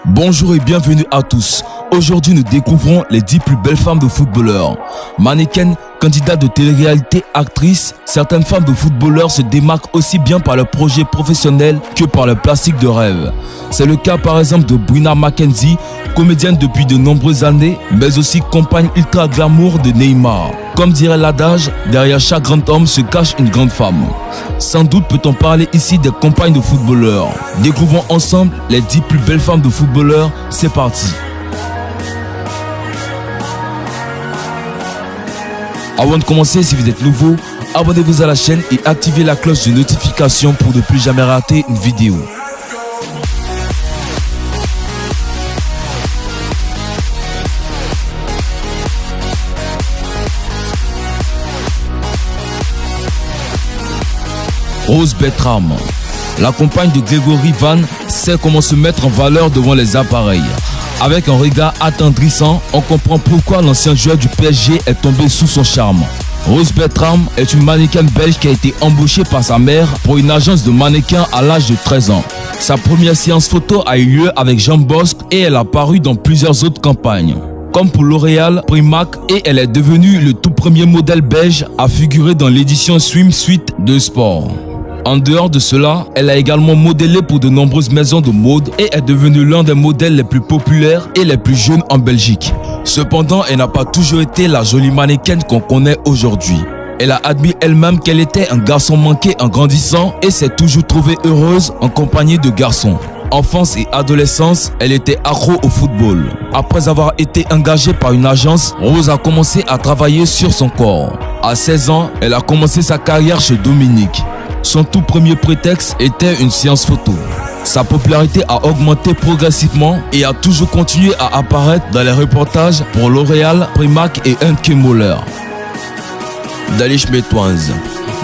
Bonjour et bienvenue à tous. Aujourd'hui, nous découvrons les 10 plus belles femmes de footballeurs. Mannequins, candidates de télé-réalité, actrices, certaines femmes de footballeurs se démarquent aussi bien par leur projet professionnel que par leur plastique de rêve. C'est le cas par exemple de Bruna McKenzie, comédienne depuis de nombreuses années, mais aussi compagne ultra glamour de Neymar. Comme dirait l'adage, derrière chaque grand homme se cache une grande femme. Sans doute peut-on parler ici des compagnes de footballeurs. Découvrons ensemble les 10 plus belles femmes de footballeurs. C'est parti. Avant de commencer, si vous êtes nouveau, abonnez-vous à la chaîne et activez la cloche de notification pour ne plus jamais rater une vidéo. Rose Bertram. La compagne de Grégory Vann sait comment se mettre en valeur devant les appareils. Avec un regard attendrissant, on comprend pourquoi l'ancien joueur du PSG est tombé sous son charme. Rose Bertram est une mannequin belge qui a été embauchée par sa mère pour une agence de mannequins à l'âge de 13 ans. Sa première séance photo a eu lieu avec Jean Bosc et elle a paru dans plusieurs autres campagnes, comme pour L'Oréal, Primark, et elle est devenue le tout premier modèle belge à figurer dans l'édition Swimsuit de sport. En dehors de cela, elle a également modélé pour de nombreuses maisons de mode et est devenue l'un des modèles les plus populaires et les plus jeunes en Belgique. Cependant, elle n'a pas toujours été la jolie mannequin qu'on connaît aujourd'hui. Elle a admis elle-même qu'elle était un garçon manqué en grandissant et s'est toujours trouvée heureuse en compagnie de garçons. Enfance et adolescence, elle était accro au football. Après avoir été engagée par une agence, Rose a commencé à travailler sur son corps. À 16 ans, elle a commencé sa carrière chez Dominique. Son tout premier prétexte était une séance photo. Sa popularité a augmenté progressivement et a toujours continué à apparaître dans les reportages pour L'Oréal, Primark et Henke Moller. Dalish Metwanz.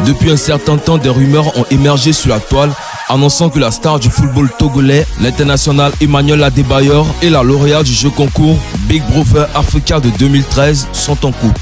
Depuis un certain temps, des rumeurs ont émergé sur la toile annonçant que la star du football togolais, l'international Emmanuel Adebayor et la lauréate du jeu concours Big Brother Africa de 2013 sont en couple.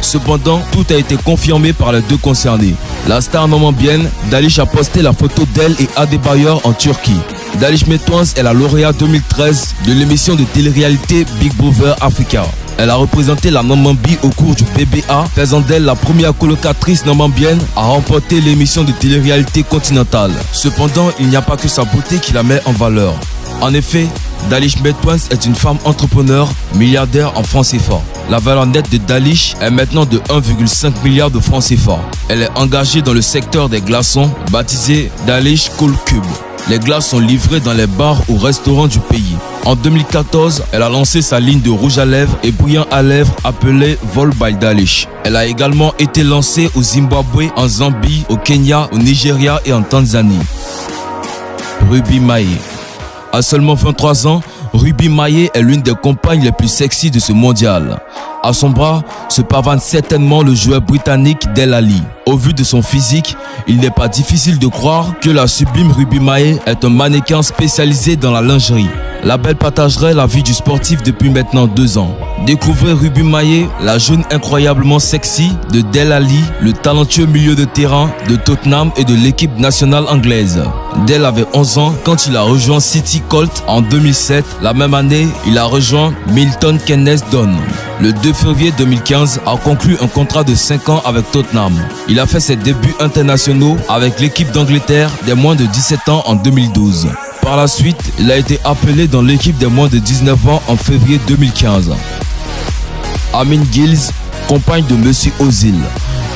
Cependant, tout a été confirmé par les deux concernés. La star namibienne Dalish a posté la photo d'elle et Adebayor en Turquie. Dalish Metwanz est la lauréate 2013 de l'émission de télé-réalité Big Brother Africa. Elle a représenté la Namibie au cours du BBA, faisant d'elle la première colocatrice namibienne à remporter l'émission de télé-réalité continentale. Cependant, il n'y a pas que sa beauté qui la met en valeur. En effet, Dalish Metwanz est une femme entrepreneur, milliardaire en francs CFA. La valeur nette de Dalish est maintenant de 1,5 milliard de francs CFA. Elle est engagée dans le secteur des glaçons, baptisé Dalish Cool Cube. Les glaces sont livrées dans les bars ou restaurants du pays. En 2014, elle a lancé sa ligne de rouge à lèvres et brillant à lèvres appelée Vol by Dalish. Elle a également été lancée au Zimbabwe, en Zambie, au Kenya, au Nigeria et en Tanzanie. Ruby Mae. À seulement 23 ans, Ruby Mae est l'une des compagnes les plus sexy de ce mondial. À son bras se pavane certainement le joueur britannique Dele Alli. Au vu de son physique, il n'est pas difficile de croire que la sublime Ruby Mae est un mannequin spécialisé dans la lingerie. La belle partagerait la vie du sportif depuis maintenant 2 ans. Découvrez Ruby Mae, la jeune incroyablement sexy de Dele Alli, le talentueux milieu de terrain de Tottenham et de l'équipe nationale anglaise. Dele avait 11 ans quand il a rejoint City Colt en 2007. La même année, il a rejoint Milton Keynes Don. Le 2 février 2015 a conclu un contrat de 5 ans avec Tottenham. Il a fait ses débuts internationaux avec l'équipe d'Angleterre des moins de 17 ans en 2012. Par la suite, il a été appelé dans l'équipe des moins de 19 ans en février 2015. Amin Gills, compagne de Mesut Özil.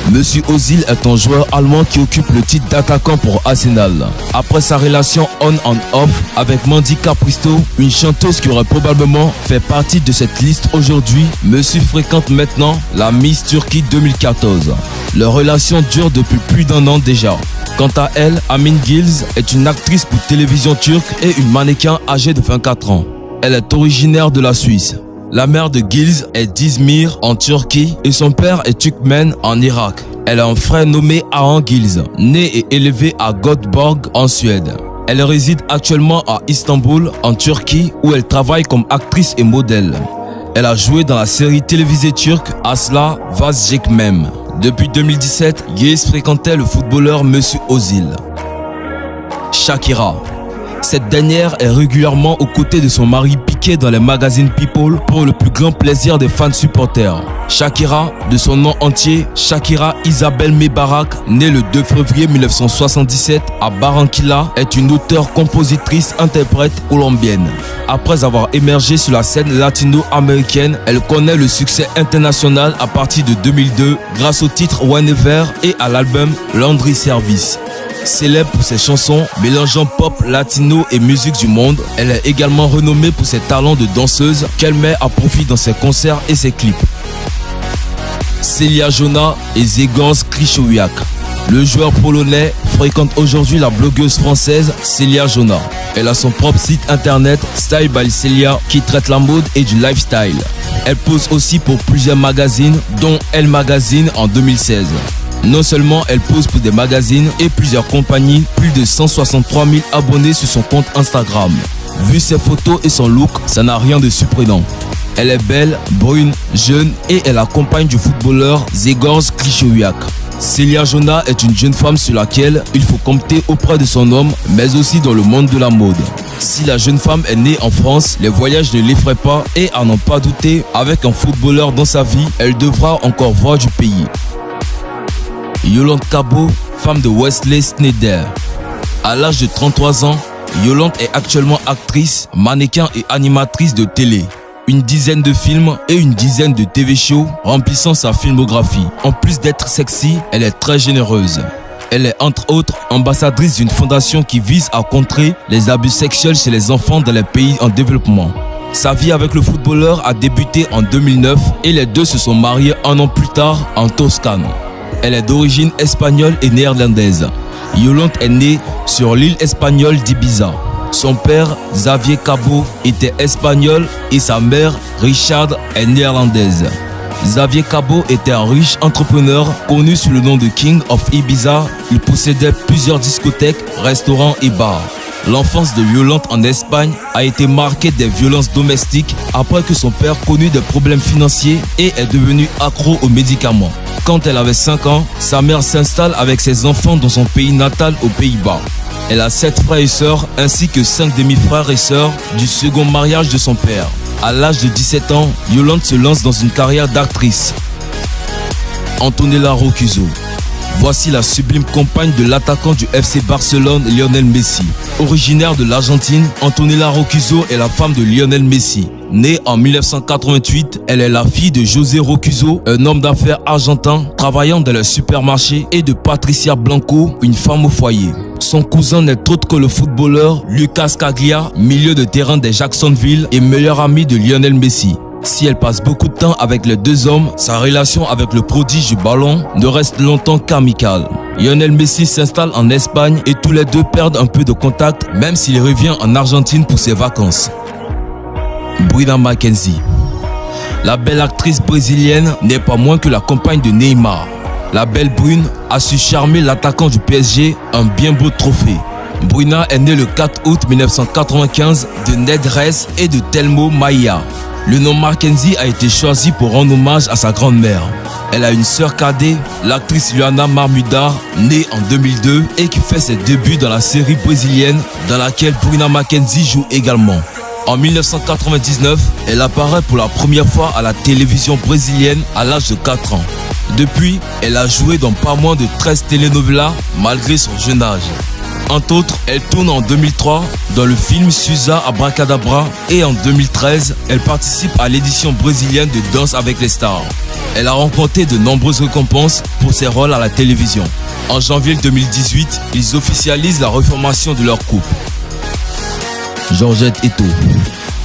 Mesut Özil est un joueur allemand qui occupe le titre d'attaquant pour Arsenal. Après sa relation on and off avec Mandy Capristo, une chanteuse qui aurait probablement fait partie de cette liste aujourd'hui, Mesut fréquente maintenant la Miss Turquie 2014. Leur relation dure depuis plus d'1 an déjà. Quant à elle, Amin Gills est une actrice pour télévision turque et une mannequin âgée de 24 ans. Elle est originaire de la Suisse. La mère de Gills est d'Izmir en Turquie et son père est turkmène en Irak. Elle a un frère nommé Ahan Gills, né et élevé à Göteborg en Suède. Elle réside actuellement à Istanbul en Turquie où elle travaille comme actrice et modèle. Elle a joué dans la série télévisée turque Asla Vazgeçmem. Depuis 2017, Gills fréquentait le footballeur Mesut Özil. Shakira. Cette dernière est régulièrement aux côtés de son mari Piqué dans les magazines People pour le plus grand plaisir des fans supporters. Shakira, de son nom entier, Shakira Isabel Mebarak, née le 2 février 1977 à Barranquilla, est une auteure-compositrice-interprète colombienne. Après avoir émergé sur la scène latino-américaine, elle connaît le succès international à partir de 2002 grâce au titre Whenever et à l'album Laundry Service. Célèbre pour ses chansons mélangeant pop, latino et musique du monde, elle est également renommée pour ses talents de danseuse qu'elle met à profit dans ses concerts et ses clips. Celia Jona et Grzegorz Krychowiak. Le joueur polonais fréquente aujourd'hui la blogueuse française Celia Jona. Elle a son propre site internet Style by Celia qui traite la mode et du lifestyle. Elle pose aussi pour plusieurs magazines dont Elle Magazine en 2016. Non seulement elle pose pour des magazines et plusieurs compagnies, plus de 163 000 abonnés sur son compte Instagram. Vu ses photos et son look, ça n'a rien de surprenant. Elle est belle, brune, jeune et est la compagne du footballeur Grzegorz Krychowiak. Celia Jona est une jeune femme sur laquelle il faut compter auprès de son homme, mais aussi dans le monde de la mode. Si la jeune femme est née en France, les voyages ne l'effraient pas et à n'en pas douter, avec un footballeur dans sa vie, elle devra encore voir du pays. Yolande Cabot, femme de Wesley Sneijder. À l'âge de 33 ans, Yolande est actuellement actrice, mannequin et animatrice de télé. Une dizaine de films et une dizaine de TV shows remplissant sa filmographie. En plus d'être sexy, elle est très généreuse. Elle est entre autres ambassadrice d'une fondation qui vise à contrer les abus sexuels chez les enfants dans les pays en développement. Sa vie avec le footballeur a débuté en 2009 et les deux se sont mariés un an plus tard en Toscane. Elle est d'origine espagnole et néerlandaise. Yolande est née sur l'île espagnole d'Ibiza. Son père, Xavier Cabot, était espagnol et sa mère, Richard, est néerlandaise. Xavier Cabot était un riche entrepreneur connu sous le nom de King of Ibiza. Il possédait plusieurs discothèques, restaurants et bars. L'enfance de Yolande en Espagne a été marquée des violences domestiques après que son père connut des problèmes financiers et est devenu accro aux médicaments. Quand elle avait 5 ans, sa mère s'installe avec ses enfants dans son pays natal aux Pays-Bas. Elle a 7 frères et sœurs ainsi que 5 demi-frères et sœurs du second mariage de son père. À l'âge de 17 ans, Yolande se lance dans une carrière d'actrice. Antonella Roccuzzo. Voici la sublime compagne de l'attaquant du FC Barcelone Lionel Messi. Originaire de l'Argentine, Antonella Roccuzzo est la femme de Lionel Messi. Née en 1988, elle est la fille de José Roccuzzo, un homme d'affaires argentin travaillant dans le supermarché, et de Patricia Blanco, une femme au foyer. Son cousin n'est autre que le footballeur Lucas Caglia, milieu de terrain des Jacksonville et meilleur ami de Lionel Messi. Si elle passe beaucoup de temps avec les deux hommes, sa relation avec le prodige du ballon ne reste longtemps qu'amicale. Lionel Messi s'installe en Espagne et tous les deux perdent un peu de contact, même s'il revient en Argentine pour ses vacances. Bruna Mackenzie. La belle actrice brésilienne n'est pas moins que la compagne de Neymar. La belle brune a su charmer l'attaquant du PSG, un bien beau trophée. Bruna est née le 4 août 1995 de Ned Ress et de Telmo Maia. Le nom Mackenzie a été choisi pour rendre hommage à sa grand-mère. Elle a une sœur cadette, l'actrice Luana Marmudar, née en 2002 et qui fait ses débuts dans la série brésilienne dans laquelle Bruna Mackenzie joue également. En 1999, elle apparaît pour la première fois à la télévision brésilienne à l'âge de 4 ans. Depuis, elle a joué dans pas moins de 13 telenovelas malgré son jeune âge. Entre autres, elle tourne en 2003 dans le film Suza Abracadabra et en 2013, elle participe à l'édition brésilienne de Danse avec les stars. Elle a remporté de nombreuses récompenses pour ses rôles à la télévision. En janvier 2018, ils officialisent la reformation de leur couple. Georgette Eto'o.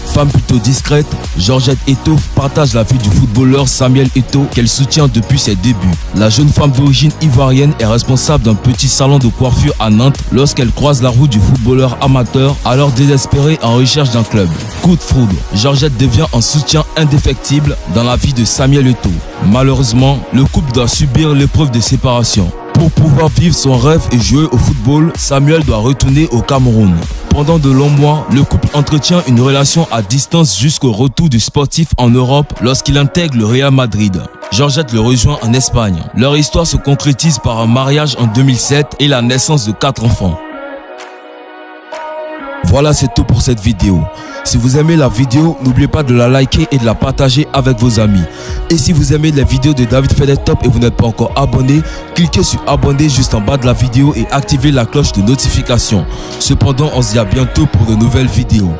Femme plutôt discrète, Georgette Eto'o partage la vie du footballeur Samuel Eto'o qu'elle soutient depuis ses débuts. La jeune femme d'origine ivoirienne est responsable d'un petit salon de coiffure à Nantes lorsqu'elle croise la route du footballeur amateur alors désespéré en recherche d'un club. Coup de foudre, Georgette devient un soutien indéfectible dans la vie de Samuel Eto'o. Malheureusement, le couple doit subir l'épreuve de séparation. Pour pouvoir vivre son rêve et jouer au football, Samuel doit retourner au Cameroun. Pendant de longs mois, le couple entretient une relation à distance jusqu'au retour du sportif en Europe lorsqu'il intègre le Real Madrid. Georgette le rejoint en Espagne. Leur histoire se concrétise par un mariage en 2007 et la naissance de 4 enfants. Voilà, c'est tout pour cette vidéo. Si vous aimez la vidéo, n'oubliez pas de la liker et de la partager avec vos amis. Et si vous aimez les vidéos de David fait des top et vous n'êtes pas encore abonné, cliquez sur abonner juste en bas de la vidéo et activez la cloche de notification. Cependant, on se dit à bientôt pour de nouvelles vidéos.